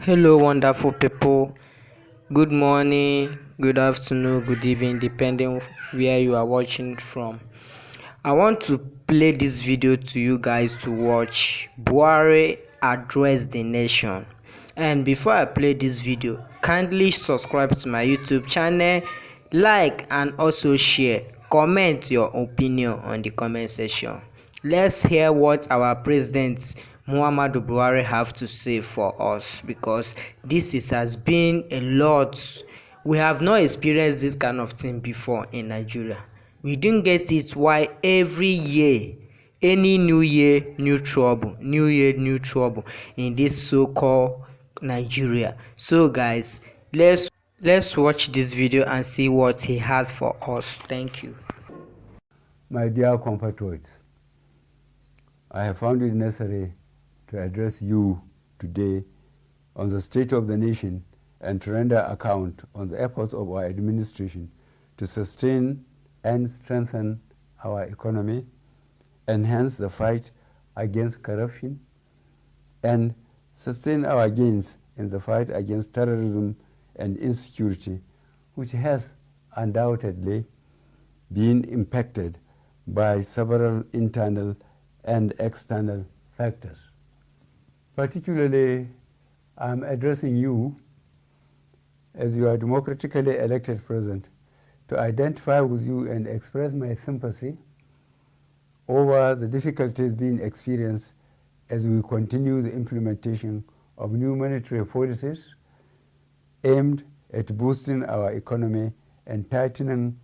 Hello, wonderful people. Good morning, good afternoon, good evening, depending where you are watching from. I want to play this video to you guys to watch. Buhari address the nation. And before I play this video, kindly subscribe to my YouTube channel, like and also share. Comment your opinion on the comment section. Let's hear what our president Muhammadu Buhari have to say for us, because has been a lot. We have not experienced this kind of thing before in Nigeria. We didn't get it. Why every year, any new year, new trouble, new year, new trouble in this so-called Nigeria. So guys, let's watch this video and see what he has for us. Thank you. My dear compatriots, I have found it necessary to address you today on the state of the nation and to render account on the efforts of our administration to sustain and strengthen our economy, enhance the fight against corruption, and sustain our gains in the fight against terrorism and insecurity, which has undoubtedly been impacted by several internal and external factors. Particularly, I'm addressing you as your democratically elected president to identify with you and express my sympathy over the difficulties being experienced as we continue the implementation of new monetary policies aimed at boosting our economy and tightening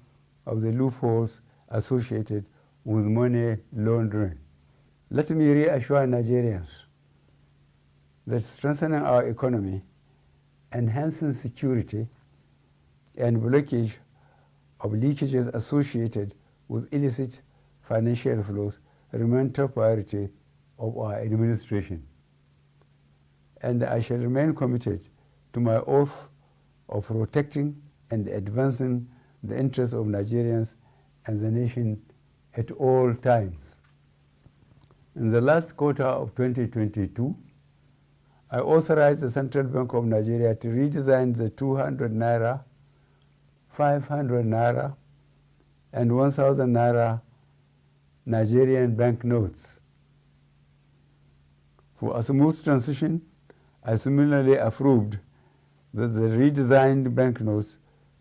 of the loopholes associated with money laundering. Let me reassure Nigerians that strengthening our economy, enhancing security, and blockage of leakages associated with illicit financial flows remain top priority of our administration. And I shall remain committed to my oath of protecting and advancing the interests of Nigerians and the nation at all times. In the last quarter of 2022, I authorized the Central Bank of Nigeria to redesign the 200 naira, 500 naira, and 1,000 naira Nigerian banknotes. For a smooth transition, I similarly approved that the redesigned banknotes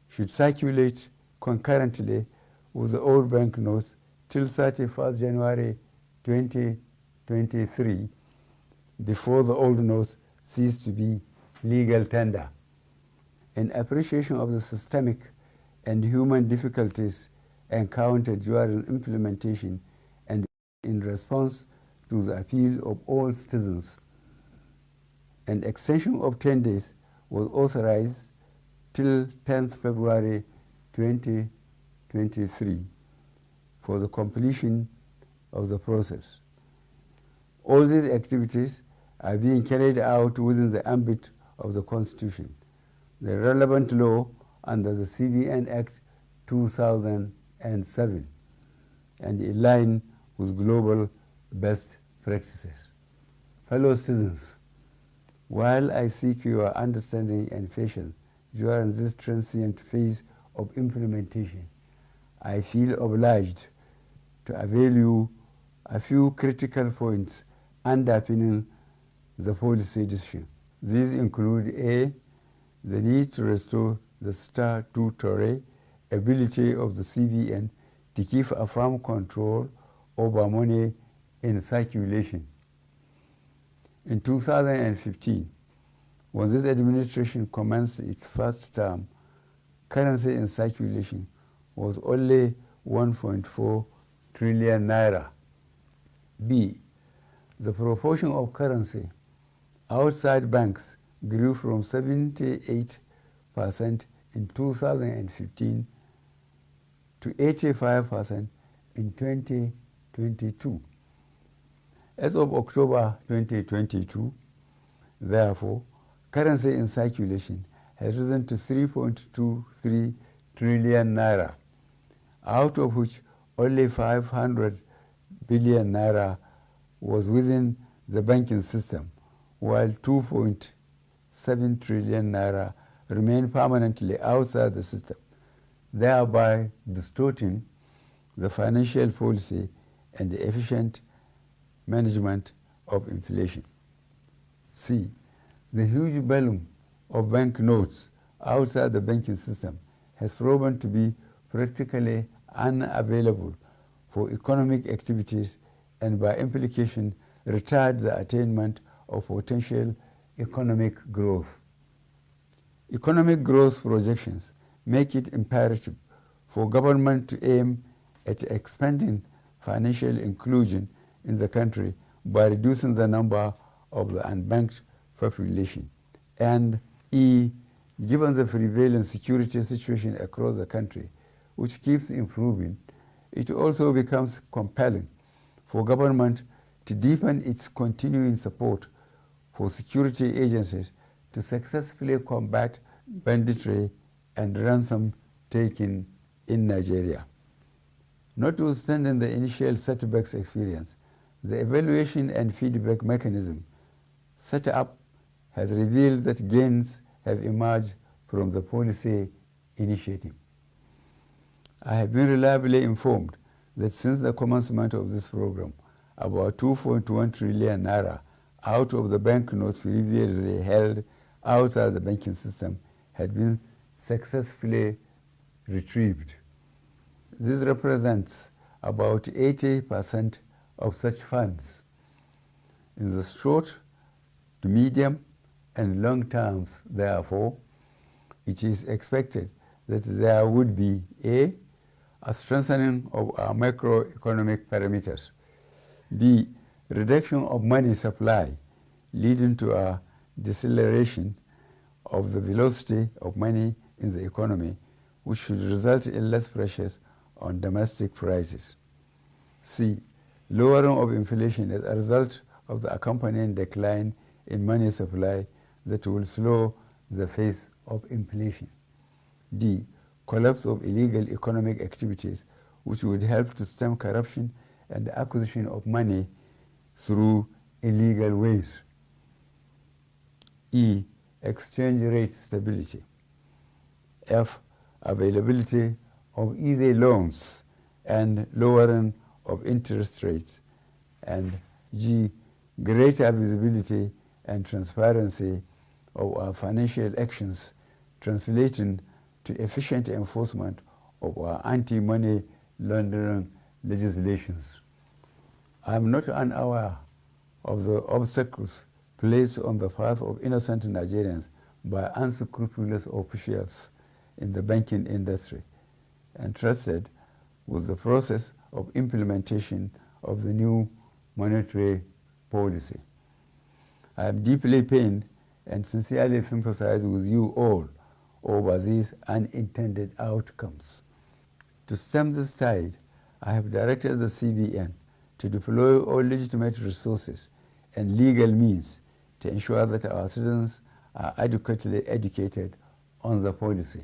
should circulate concurrently with the old banknotes till 31st January 2023, before the old notes cease to be legal tender. In appreciation of the systemic and human difficulties encountered during implementation and in response to the appeal of all citizens, an extension of 10 days was authorized till 10th February 2023 for the completion of the process. All these activities are being carried out within the ambit of the Constitution, the relevant law under the CBN Act 2007, and in line with global best practices. Fellow citizens, while I seek your understanding and patience during this transient phase of implementation, I feel obliged to avail you a few critical points underpinning the policy decision. These include A, the need to restore the statutory ability of the CBN to keep a firm control over money in circulation. In 2015, when this administration commenced its first term, currency in circulation was only 1.4 trillion naira. B, the proportion of currency outside banks grew from 78% in 2015 to 85% in 2022. As of October 2022, therefore, currency in circulation has risen to 3.23 trillion naira, out of which only 500 billion naira was within the banking system, while 7 trillion naira remain permanently outside the system, thereby distorting the financial policy and the efficient management of inflation. C. The huge volume of bank notes outside the banking system has proven to be practically unavailable for economic activities and by implication retard the attainment of potential economic growth. Economic growth projections make it imperative for government to aim at expanding financial inclusion in the country by reducing the number of the unbanked population. And E, given the prevalent security situation across the country, which keeps improving, it also becomes compelling for government to deepen its continuing support for security agencies to successfully combat banditry and ransom taking in Nigeria. Notwithstanding the initial setbacks experience, the evaluation and feedback mechanism set up has revealed that gains have emerged from the policy initiative. I have been reliably informed that since the commencement of this program, about 2.1 trillion naira out of the banknotes previously held outside the banking system had been successfully retrieved. This represents about 80% of such funds. In the short to medium and long terms, therefore, it is expected that there would be A strengthening of our macroeconomic parameters, B, reduction of money supply leading to a deceleration of the velocity of money in the economy, which should result in less pressures on domestic prices. C, lowering of inflation as a result of the accompanying decline in money supply that will slow the pace of inflation. D, collapse of illegal economic activities, which would help to stem corruption and the acquisition of money through illegal ways. E, exchange rate stability. F, availability of easy loans and lowering of interest rates. And G, greater visibility and transparency of our financial actions, translating to efficient enforcement of our anti-money laundering legislations. I am not unaware of the obstacles placed on the path of innocent Nigerians by unscrupulous officials in the banking industry, entrusted with the process of implementation of the new monetary policy. I am deeply pained and sincerely sympathize with you all over these unintended outcomes. To stem this tide, I have directed the CBN to deploy all legitimate resources and legal means to ensure that our citizens are adequately educated on the policy,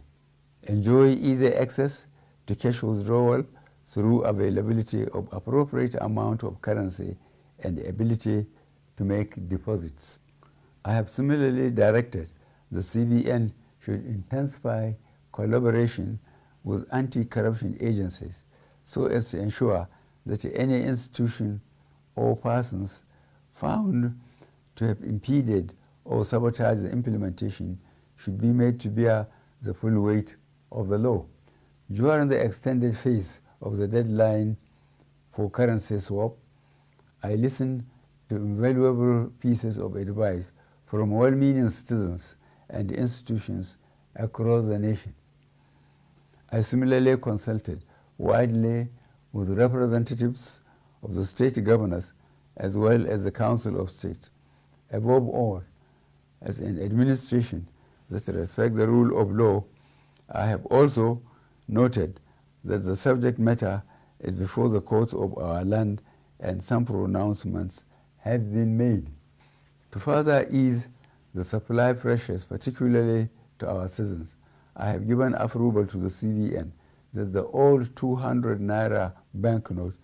enjoy easy access to cash withdrawal through availability of appropriate amount of currency and the ability to make deposits. I have similarly directed the CBN should intensify collaboration with anti-corruption agencies so as to ensure that any institution or persons found to have impeded or sabotaged the implementation should be made to bear the full weight of the law. During the extended phase of the deadline for currency swap, I listened to invaluable pieces of advice from well-meaning citizens and institutions across the nation. I similarly consulted widely with representatives of the state governors as well as the Council of State. Above all, as an administration that respects the rule of law, I have also noted that the subject matter is before the courts of our land and some pronouncements have been made. To further ease the supply pressures, particularly to our citizens, I have given approval to the CBN that the old 200 naira banknote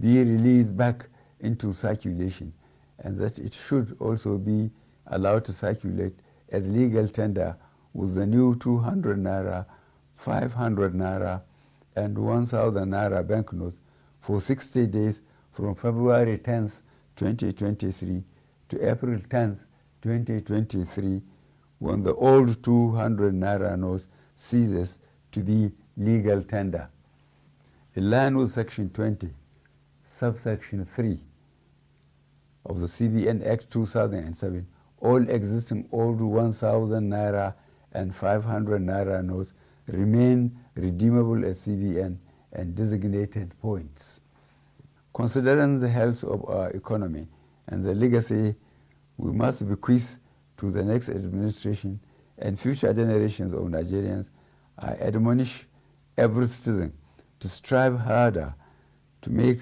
be released back into circulation and that it should also be allowed to circulate as legal tender with the new 200 naira, 500 naira, and 1000 naira banknotes for 60 days from February 10th, 2023 to April 10th, 2023, when the old 200 naira note ceases to be legal tender. In line with Section 20, subsection 3 of the CBN Act 2007, all existing old 1000 naira and 500 naira notes remain redeemable at CBN and designated points. Considering the health of our economy and the legacy we must bequeath to the next administration and future generations of Nigerians, I admonish every citizen to strive harder to make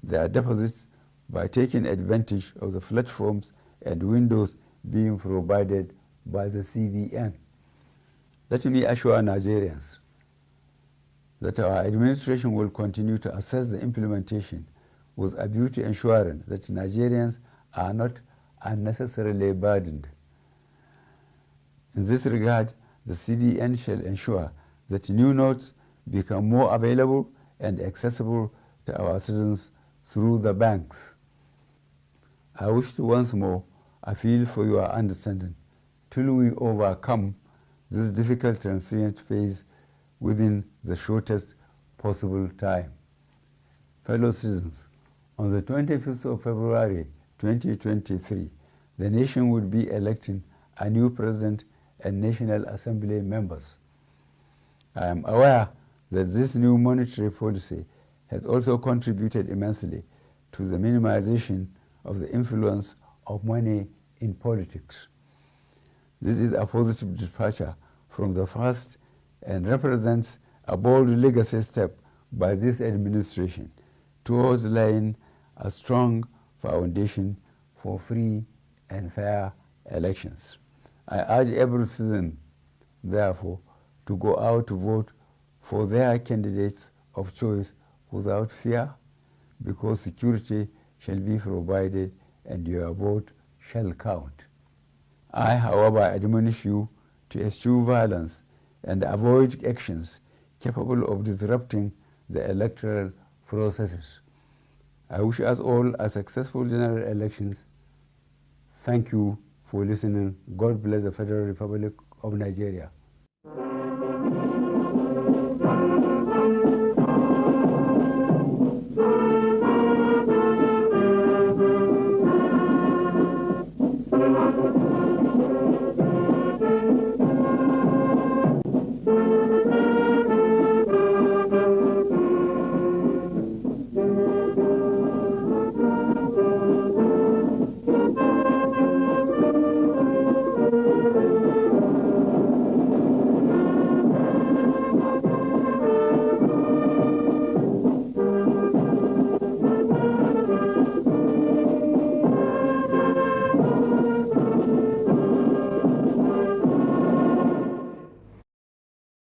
their deposits by taking advantage of the platforms and windows being provided by the CBN. Let me assure Nigerians that our administration will continue to assess the implementation with a view to ensuring that Nigerians are not unnecessarily burdened. In this regard, the CBN shall ensure that new notes become more available and accessible to our citizens through the banks. I wish to once more appeal for your understanding till we overcome this difficult transient phase within the shortest possible time. Fellow citizens, on the 25th of February 2023, the nation will be electing a new president and National Assembly members. I am aware that this new monetary policy has also contributed immensely to the minimization of the influence of money in politics. This is a positive departure from the past and represents a bold legacy step by this administration towards laying a strong foundation for free and fair elections. I urge every citizen, therefore, to go out to vote for their candidates of choice without fear, because security shall be provided and your vote shall count. I, however, admonish you to eschew violence and avoid actions capable of disrupting the electoral processes. I wish us all a successful general elections. Thank you for listening. God bless the Federal Republic of Nigeria.